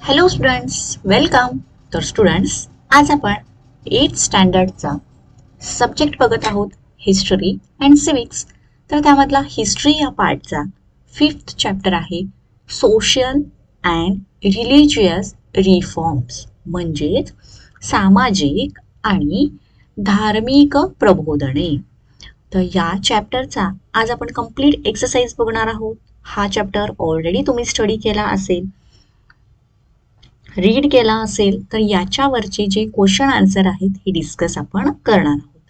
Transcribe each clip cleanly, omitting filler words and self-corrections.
Hello students, welcome. तर students, आज आपण 8th स्टँडर्डचा सब्जेक्ट बघत आहोत, हिस्टरी अँड सिविक्स. तर त्यामधला हिस्ट्री या पार्टचा 5th चॅप्टर आहे सोशल अँड रिलिजियस रिफॉर्म्स, म्हणजेच सामाजिक आणि धार्मिक प्रबोधने. तर या चॅप्टरचा आज आपण कंप्लीट एक्सरसाइज बघणार आहोत. हा चॅप्टर ऑलरेडी तुम्ही स्टडी केला असेल, रीड केला असेल, तर याच्यावरचे जे क्वेश्चन आन्सर आहेत हे डिस्कस आपण करणार आहोत.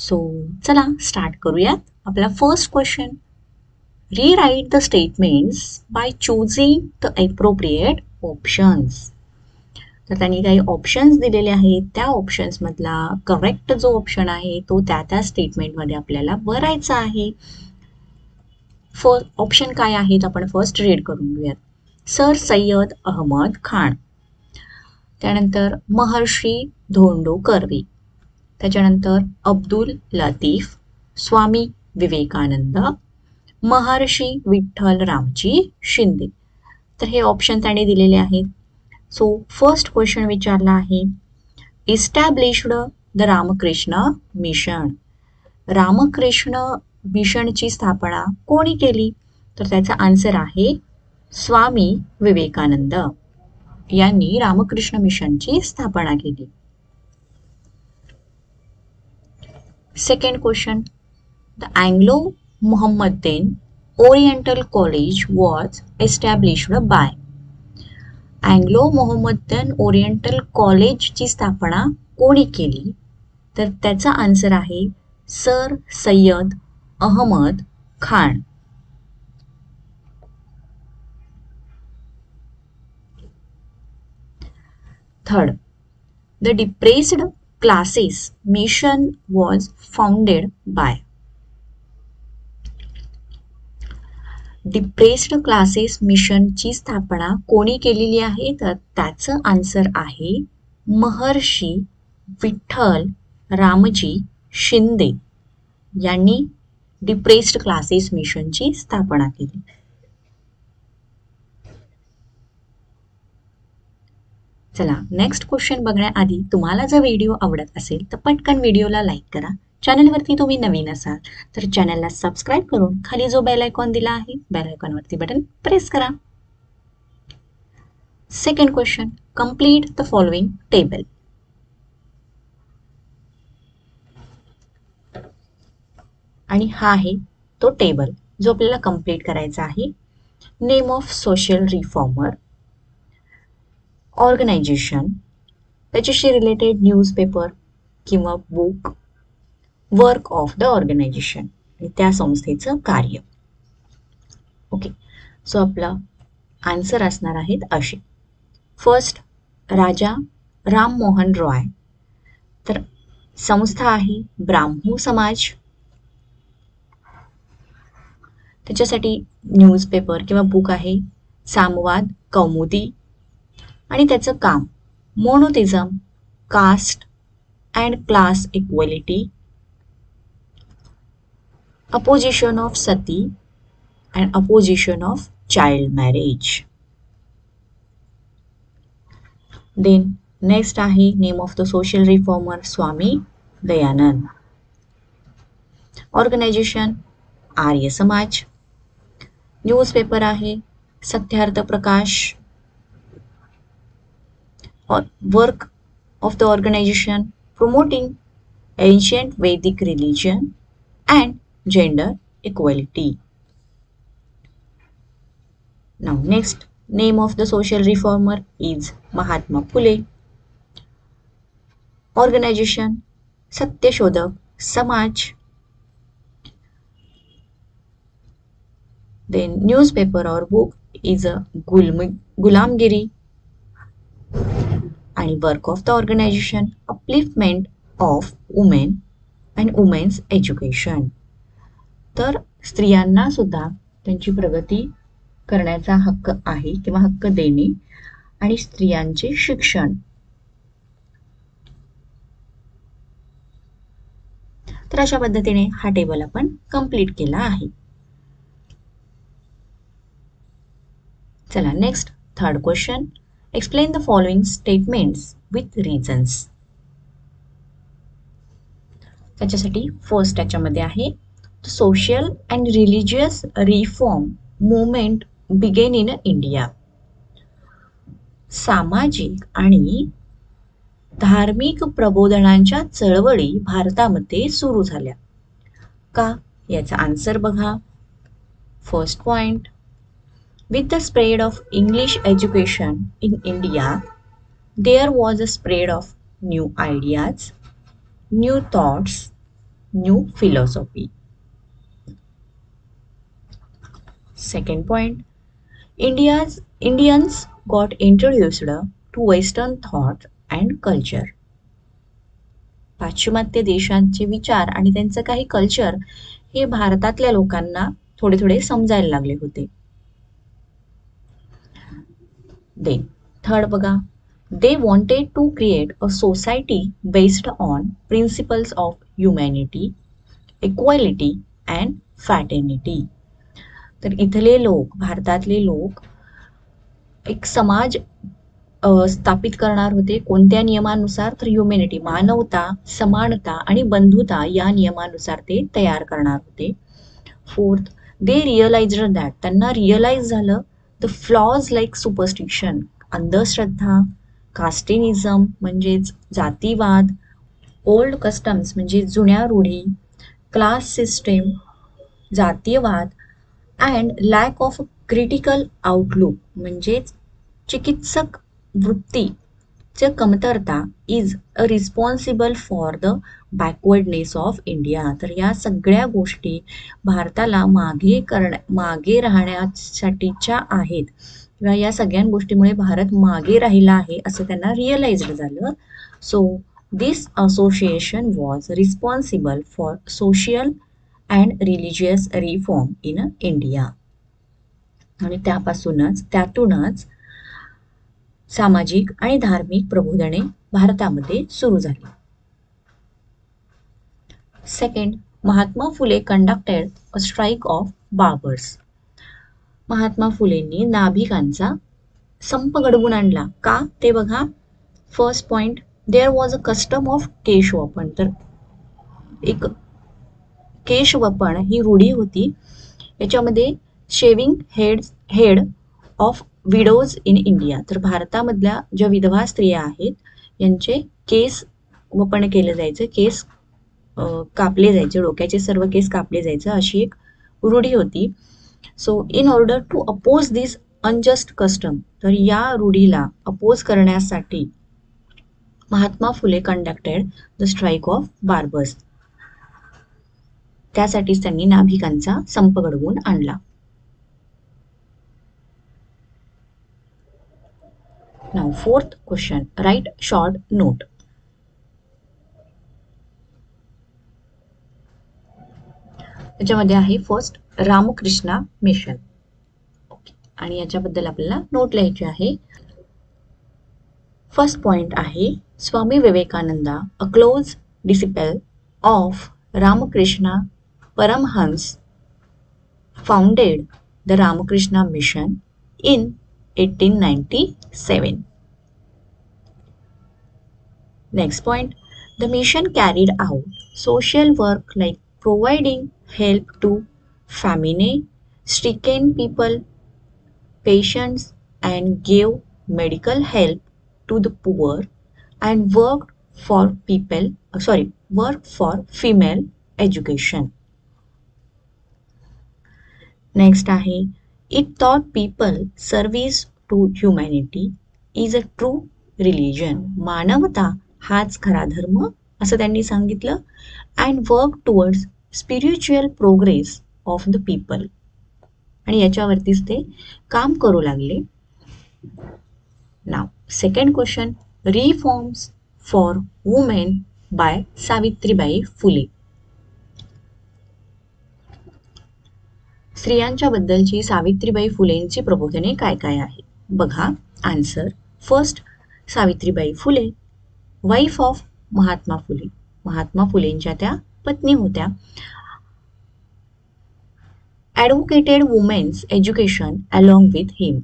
सो चला स्टार्ट करूयात. आपला first question, रीराईट the statements by choosing the appropriate options. तर त्यांनी काही ऑप्शन्स दिलेले आहेत, त्या ऑप्शन्स मधला करेक्ट जो ऑप्शन आहे तो त्या स्टेटमेंटमध्ये आपल्याला भरायचा आहे. फर्स्ट ऑप्शन काय आहेत आपण फर्स्ट रीड करून घेऊयात. सर सय्यद अहमद खान, त्यानंतर महर्षी धोंडो कर्वे, त्याच्यानंतर अब्दुल लतीफ, स्वामी विवेकानंद, महर्षी विठ्ठल रामजी शिंदे. तर हे ऑप्शन त्यांनी दिलेले आहेत. सो फर्स्ट क्वेश्चन विचारला आहे, established the Ramakrishna Mission. Ramakrishna मिशनची स्थापना कोणी केली? तर त्याचा आन्सर आहे स्वामी विवेकानंद यांनी रामकृष्ण मिशनची स्थापना केली. Second question, the Anglo Mohammedan Oriental College was established by. Anglo Mohammedan Oriental कॉलेजची स्थापना कोणी केली? तर त्याचा आन्सर आहे Sir Syed Ahmad Khan. Third, the depressed classes mission was founded by. Depressed classes मिशनची स्थापना कोणी केलेली आहे? तर त्याचं आन्सर आहे महर्षी विठ्ठल रामजी शिंदे यांनी डिप्रेस्ड क्लासेस मिशनची स्थापना केली. चला नेक्स्ट क्वेश्चन बघण्याआधी तुम्हाला जर व्हिडिओ आवडत असेल तर पटकन व्हिडिओला लाईक करा. चॅनलवरती तुम्ही नवीन असाल तर चॅनलला सबस्क्राईब करून खाली जो बेल आयकॉन दिला आहे बेल आयकॉनवरती बटन प्रेस करा. Second question, complete the following table. आणि हा आहे तो टेबल जो आपल्याला कंप्लीट करायचा आहे. Name of social reformer, organisation, त्याच्याशी रिलेटेड न्यूजपेपर किंवा book, work of the organisation आणि त्या संस्थेचं कार्य. ओके, सो आपला आन्सर असणार आहेत असे. फर्स्ट, राजा राममोहन रॉय. तर संस्था आहे ब्राह्मो समाज, त्याच्यासाठी न्यूजपेपर किंवा बुक आहे सामवाद कौमुदी आणि त्याचं काम monotheism, caste and class equality, opposition of sati and opposition of child marriage. Then next आहे name of the social reformer Swami Dayanand. Organization Arya Samaj. Newspaper आहे Satyarth Prakash. Work of the organization promoting ancient Vedic religion and gender equality. Now next, name of the social reformer is Mahatma Phule. Organization Satyashodhak Samaj. Then newspaper or book is a Gulamgiri. आणि work of the organisation upliftment of women and women's education. तर स्त्रियांना सुद्धा त्यांची प्रगती करण्याचा हक्क आहे किंवा हक्क देणे आणि स्त्रियांचे शिक्षण. तर अशा पद्धतीने हा टेबल आपण कंप्लीट केला आहे. चला next third question, explain the following statements with reasons. त्याच्यासाठी फर्स्ट त्याच्यामध्ये आहे social and religious reform movement began in India. सामाजिक आणि धार्मिक प्रबोधनांच्या चळवळी भारतामध्ये सुरू झाल्या. का? याचा आन्सर बघा. First point, with the spread of English education in India, there was a spread of new ideas, new thoughts, new philosophy. Second point, Indians got introduced to Western thought and culture. पाश्चिमात्य देशांचे विचार आणि त्यांचं काही culture हे भारतातल्या लोकांना थोडे थोडे समजायला लागले होते. Then third बघा, they wanted to create a society based on principles of humanity, equality and fraternity. तर इथले लोक, भारतातले लोक एक समाज स्थापित करणार होते. कोणत्या नियमानुसार? तर ह्युमॅनिटी, मानवता, समानता आणि बंधुता या नियमानुसार ते तयार करणार होते. फोर्थ, दे रिअलाइज्ड दॅट, त्यांना रिअलाइज झालं द फ्लॉज लाईक सुपरस्टिशन, अंधश्रद्धा, कास्टिनिझम म्हणजेच जातीवाद, ओल्ड कस्टम्स म्हणजे जुन्या रूढी, क्लास सिस्टीम, जातीयवाद and lack of critical outlook म्हणजेच चिकित्सक वृत्तीची कमतरता is a responsible for the backwardness of India. तर या सगळ्या गोष्टी भारताला मागे राहण्यासाठीच्या आहेत किंवा या सगळ्या गोष्टीमुळे भारत मागे राहिला आहे असं त्यांना रिअलाइज्ड झालं. So this association was responsible for social and religious reform in India. आणि त्यातूनच सामाजिक आणि धार्मिक प्रबोधने भारतामध्ये सुरू झाली. Second, Mahatma Phule conducted a strike of barbers. Mahatma फुलेंनी नाभिकांचा संप घडवून आणला. का? ते बघा. First point, there was a custom of केशवपन. तर एक केशवपन ही रूढी होती. याच्यामध्ये shaving head of widows in India. तर भारतामधल्या ज्या विधवा स्त्रिया आहेत यांचे केस वपन केलं जायचं, केस कापले जायचे, डोक्याचे सर्व केस कापले जायचं, अशी एक रूढी होती. So in order to oppose this unjust custom, तर या रूढीला अपोज करण्यासाठी Mahatma Phule conducted the strike of barbers. त्यासाठीच त्यांनी नाभिकांचा संप घडवून आणला. Now fourth question, write short note. याच्यामध्ये आहे फर्स्ट रामकृष्णा मिशन आणि याच्याबद्दल आपल्याला नोट लिहायची आहे. फर्स्ट पॉइंट आहे Swami Vivekananda, a close disciple of Ramakrishna Paramhansa, founded the Ramakrishna Mission in 1897. Next point, the mission carried out social work like providing help to famine-stricken people, patients, and gave medical help to the poor and worked for female education. Next आहे it thought people service to humanity is a true religion. मानवता हाच खरा धर्म असं त्यांनी सांगितलं. And work towards spiritual progress of the people. आणि याच्यावरतीच ते काम करू लागले. नाव second question, reforms for women by Savitribai Phule. स्त्रियांच्या बद्दलची सावित्रीबाई फुलेंची प्रबोधने काय काय आहे बघा. Answer, first, Savitribai Phule wife of Mahatma Phule. Mahatma फुलेंच्या त्या पत्नी होत्या. Advocated women's education along with हिम.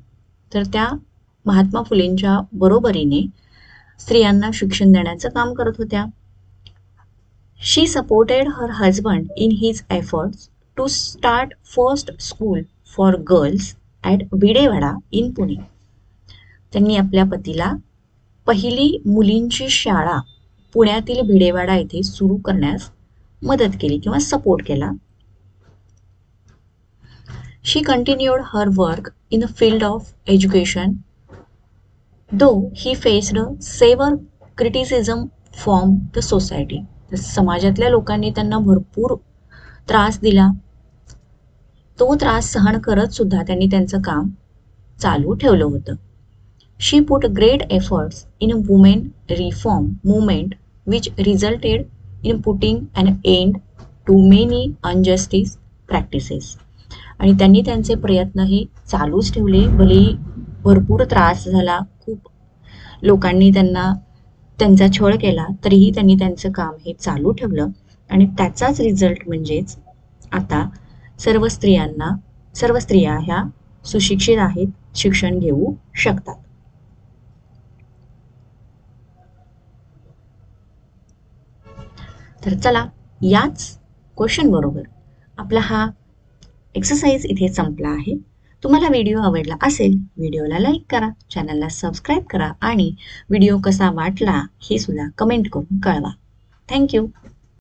तर त्या महात्मा फुलेंच्या बरोबरीने स्त्रियांना शिक्षण देण्याचं काम करत होत्या. She supported her husband in his efforts to start first school for girls at Bhidewada in Pune. त्यांनी आपल्या पतीला पहिली मुलींची शाळा पुण्यातील भिडेवाडा येथे सुरू करण्यास मदत केली किंवा सपोर्ट केला. She continued her work in the field of education though he faced severe criticism from the society. तर समाजातल्या लोकांनी त्यांना भरपूर त्रास दिला. तो त्रास सहन करत सुद्धा त्यांनी त्यांचं काम चालू ठेवलं होतं. She put great efforts in women reform movement which resulted in putting an end to many injustice practices. आणि त्यांनी त्यांचे प्रयत्नही चालूच ठेवले. भलेही भरपूर त्रास झाला, खूप लोकांनी त्यांचा छळ केला, तरीही त्यांनी त्यांचं काम हे चालू ठेवलं. आणि त्याचाच रिझल्ट म्हणजेच आता सर्व स्त्रिया ह्या सुशिक्षित आहेत, शिक्षण घेऊ शकतात. तर चला, याच क्वेश्चन बरोबर आपला हा एक्सरसाइज इथे संपला आहे. तुम्हाला व्हिडिओ आवडला असेल, व्हिडिओला लाईक करा, चॅनलला सबस्क्राईब करा आणि व्हिडिओ कसा वाटला हे सुद्धा कमेंट करून कळवा. थँक्यू.